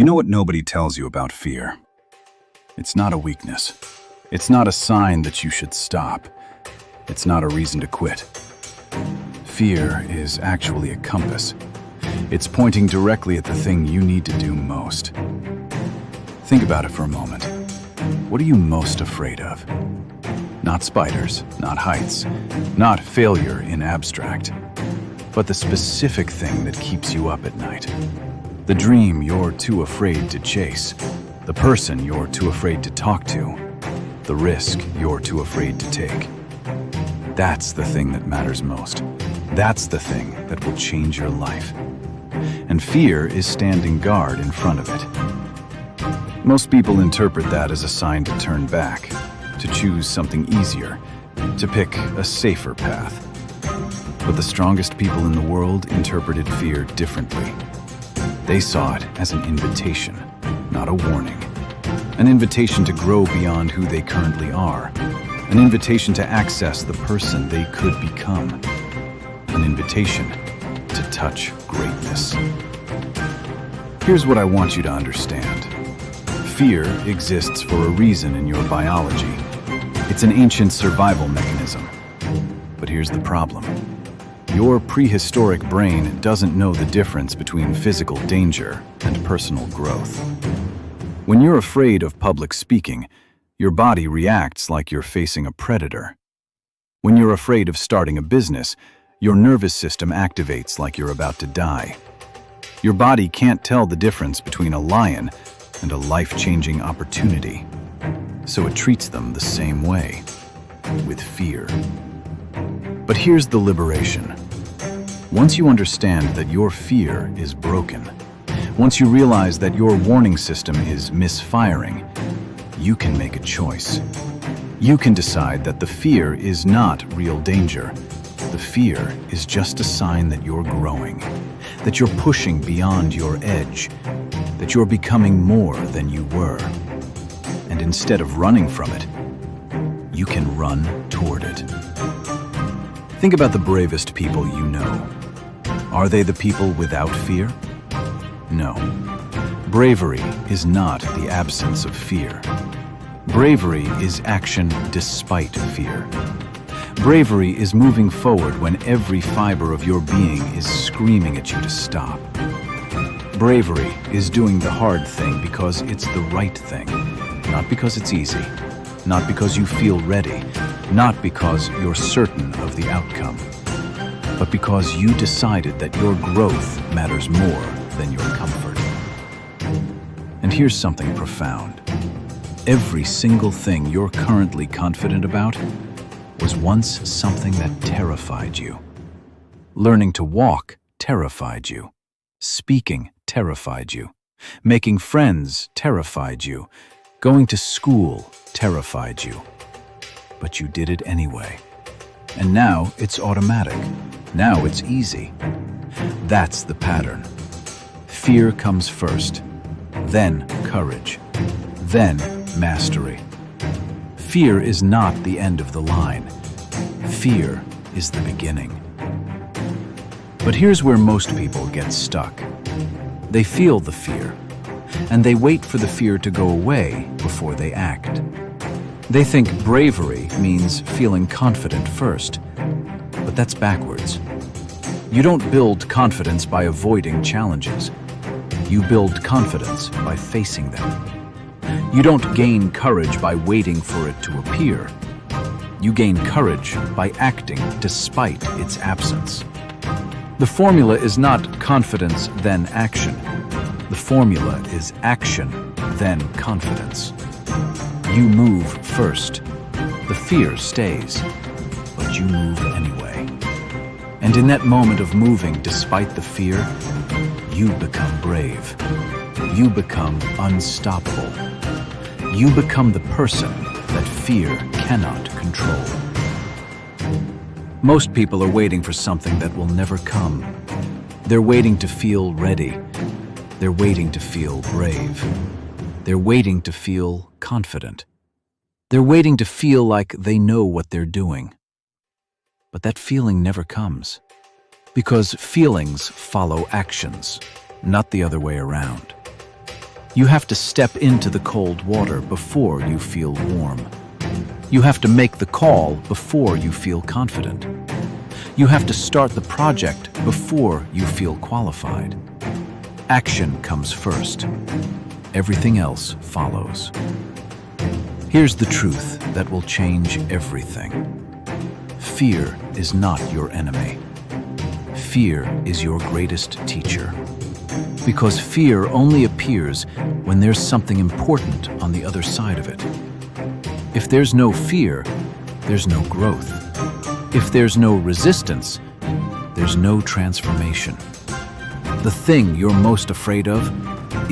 You know what nobody tells you about fear? It's not a weakness. It's not a sign that you should stop. It's not a reason to quit. Fear is actually a compass. It's pointing directly at the thing you need to do most. Think about it for a moment. What are you most afraid of? Not spiders, not heights, not failure in abstract, but the specific thing that keeps you up at night. The dream you're too afraid to chase, the person you're too afraid to talk to, the risk you're too afraid to take. That's the thing that matters most. That's the thing that will change your life. And fear is standing guard in front of it. Most people interpret that as a sign to turn back, to choose something easier, to pick a safer path. But the strongest people in the world interpreted fear differently. They saw it as an invitation, not a warning. An invitation to grow beyond who they currently are. An invitation to access the person they could become. An invitation to touch greatness. Here's what I want you to understand. Fear exists for a reason in your biology. It's an ancient survival mechanism. But here's the problem. Your prehistoric brain doesn't know the difference between physical danger and personal growth. When you're afraid of public speaking, your body reacts like you're facing a predator. When you're afraid of starting a business, your nervous system activates like you're about to die. Your body can't tell the difference between a lion and a life-changing opportunity, so it treats them the same way, with fear. But here's the liberation. Once you understand that your fear is broken, once you realize that your warning system is misfiring, you can make a choice. You can decide that the fear is not real danger. The fear is just a sign that you're growing, that you're pushing beyond your edge, that you're becoming more than you were. And instead of running from it, you can run toward it. Think about the bravest people you know. Are they the people without fear? No. Bravery is not the absence of fear. Bravery is action despite fear. Bravery is moving forward when every fiber of your being is screaming at you to stop. Bravery is doing the hard thing because it's the right thing, not because it's easy, not because you feel ready, not because you're certain of the outcome, but because you decided that your growth matters more than your comfort. And here's something profound. Every single thing you're currently confident about was once something that terrified you. Learning to walk terrified you. Speaking terrified you. Making friends terrified you. Going to school terrified you. But you did it anyway. And now it's automatic. Now it's easy. That's the pattern. Fear comes first, then courage, then mastery. Fear is not the end of the line. Fear is the beginning. But here's where most people get stuck. They feel the fear, and they wait for the fear to go away before they act. They think bravery means feeling confident first, but that's backwards. You don't build confidence by avoiding challenges. You build confidence by facing them. You don't gain courage by waiting for it to appear. You gain courage by acting despite its absence. The formula is not confidence, then action. The formula is action, then confidence. You move first. The fear stays, but you move anyway. And in that moment of moving despite the fear, you become brave. You become unstoppable. You become the person that fear cannot control. Most people are waiting for something that will never come. They're waiting to feel ready. They're waiting to feel brave. They're waiting to feel confident. They're waiting to feel like they know what they're doing. But that feeling never comes. Because feelings follow actions, not the other way around. You have to step into the cold water before you feel warm. You have to make the call before you feel confident. You have to start the project before you feel qualified. Action comes first. Everything else follows. Here's the truth that will change everything. Fear is not your enemy. Fear is your greatest teacher. Because fear only appears when there's something important on the other side of it. If there's no fear, there's no growth. If there's no resistance, there's no transformation. The thing you're most afraid of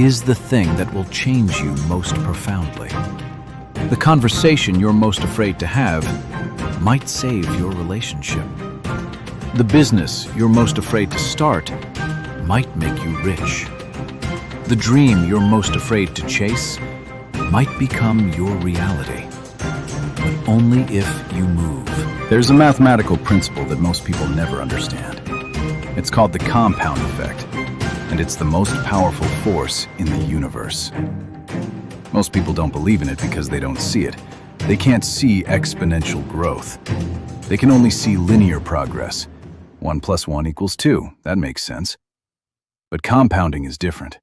is the thing that will change you most profoundly. The conversation you're most afraid to have might save your relationship. The business you're most afraid to start might make you rich. The dream you're most afraid to chase might become your reality. But only if you move. There's a mathematical principle that most people never understand. It's called the compound effect, and it's the most powerful force in the universe. Most people don't believe in it because they don't see it. They can't see exponential growth. They can only see linear progress. 1 + 1 = 2. That makes sense. But compounding is different.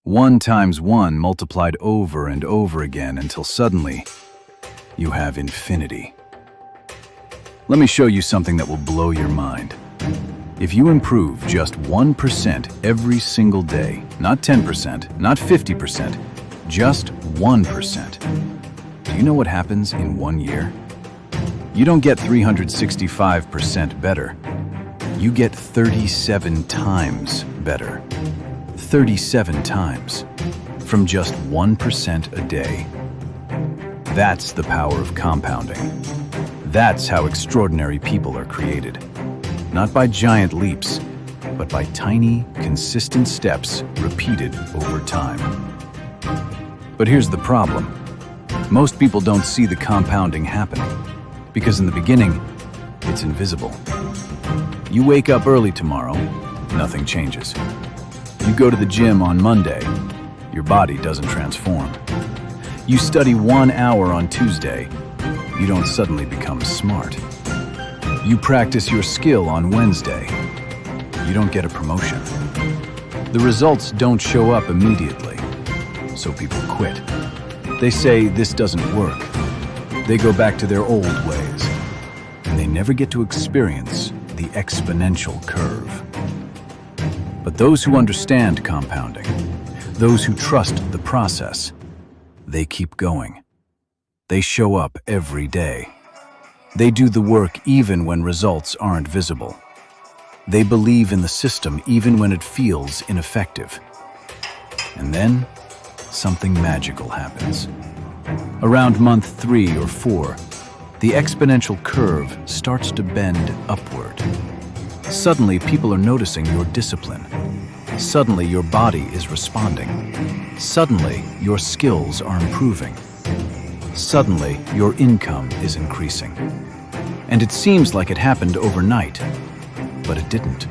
1 × 1 multiplied over and over again until suddenly you have infinity. Let me show you something that will blow your mind. If you improve just 1% every single day, not 10%, not 50%, just 1%, do you know what happens in 1 year? You don't get 365% better. You get 37 times better. 37 times. From just 1% a day. That's the power of compounding. That's how extraordinary people are created. Not by giant leaps, but by tiny, consistent steps repeated over time. But here's the problem. Most people don't see the compounding happening, because in the beginning, it's invisible. You wake up early tomorrow, nothing changes. You go to the gym on Monday, your body doesn't transform. You study 1 hour on Tuesday, you don't suddenly become smart. You practice your skill on Wednesday, you don't get a promotion. The results don't show up immediately, so people quit. They say this doesn't work. They go back to their old ways, and they never get to experience the exponential curve. But those who understand compounding, those who trust the process, they keep going. They show up every day. They do the work even when results aren't visible. They believe in the system even when it feels ineffective. And then, something magical happens. Around month 3 or 4, the exponential curve starts to bend upward. Suddenly, people are noticing your discipline. Suddenly, your body is responding. Suddenly, your skills are improving. Suddenly, your income is increasing. And it seems like it happened overnight, but it didn't.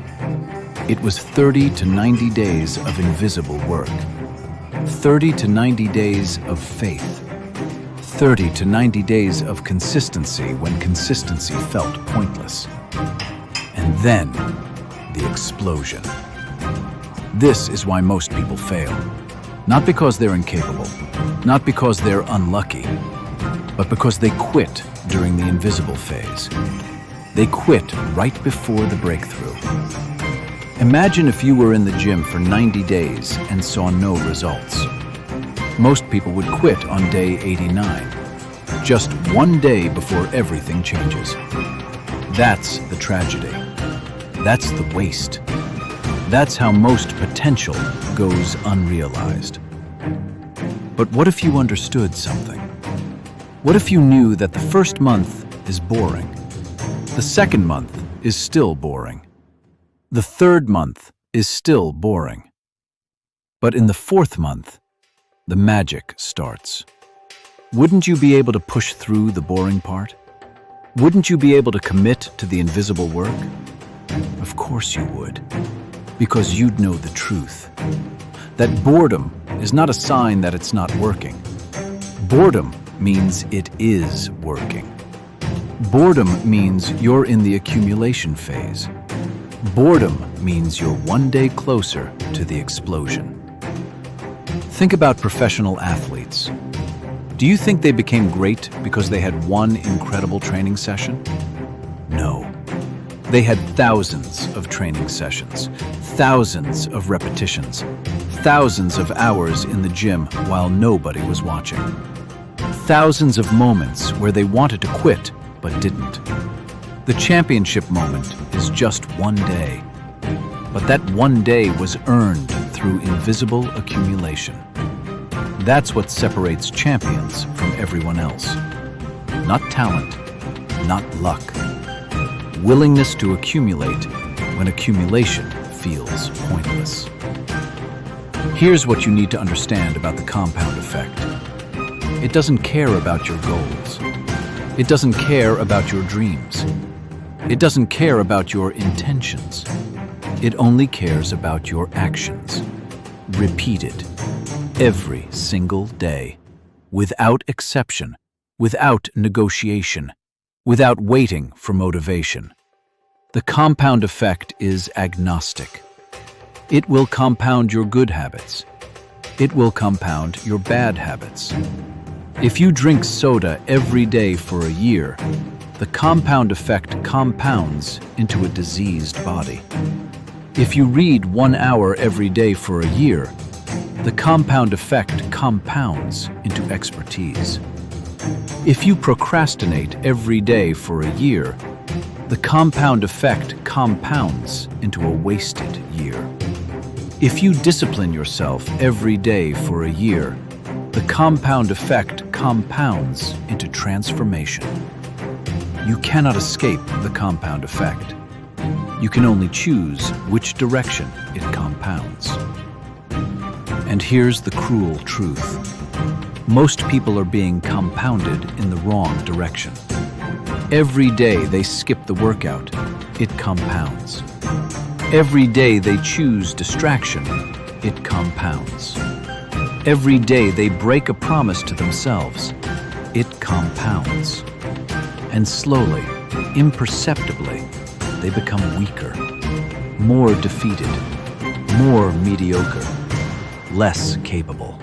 It was 30 to 90 days of invisible work. 30 to 90 days of faith. 30 to 90 days of consistency when consistency felt pointless. And then, the explosion. This is why most people fail. Not because they're incapable, not because they're unlucky, but because they quit during the invisible phase. They quit right before the breakthrough. Imagine if you were in the gym for 90 days and saw no results. Most people would quit on day 89, just 1 day before everything changes. That's the tragedy. That's the waste. That's how most potential goes unrealized. But what if you understood something? What if you knew that the first month is boring? The second month is still boring. The third month is still boring. But in the fourth month, the magic starts. Wouldn't you be able to push through the boring part? Wouldn't you be able to commit to the invisible work? Of course you would, because you'd know the truth. That boredom is not a sign that it's not working. Boredom means it is working. Boredom means you're in the accumulation phase. Boredom means you're one day closer to the explosion. Think about professional athletes. Do you think they became great because they had one incredible training session? No. They had thousands of training sessions, thousands of repetitions, thousands of hours in the gym while nobody was watching. Thousands of moments where they wanted to quit but didn't. The championship moment is just one day, but that one day was earned through invisible accumulation. That's what separates champions from everyone else. Not talent, not luck. Willingness to accumulate when accumulation feels pointless. Here's what you need to understand about the compound effect. It doesn't care about your goals. It doesn't care about your dreams. It doesn't care about your intentions. It only cares about your actions. Repeated every single day, without exception, without negotiation, without waiting for motivation. The compound effect is agnostic. It will compound your good habits. It will compound your bad habits. If you drink soda every day for a year, the compound effect compounds into a diseased body. If you read 1 hour every day for a year, the compound effect compounds into expertise. If you procrastinate every day for a year, the compound effect compounds into a wasted year. If you discipline yourself every day for a year, the compound effect compounds into transformation. You cannot escape the compound effect. You can only choose which direction it compounds. And here's the cruel truth. Most people are being compounded in the wrong direction. Every day they skip the workout, it compounds. Every day they choose distraction, it compounds. Every day they break a promise to themselves, it compounds. And slowly, imperceptibly, they become weaker, more defeated, more mediocre, less capable.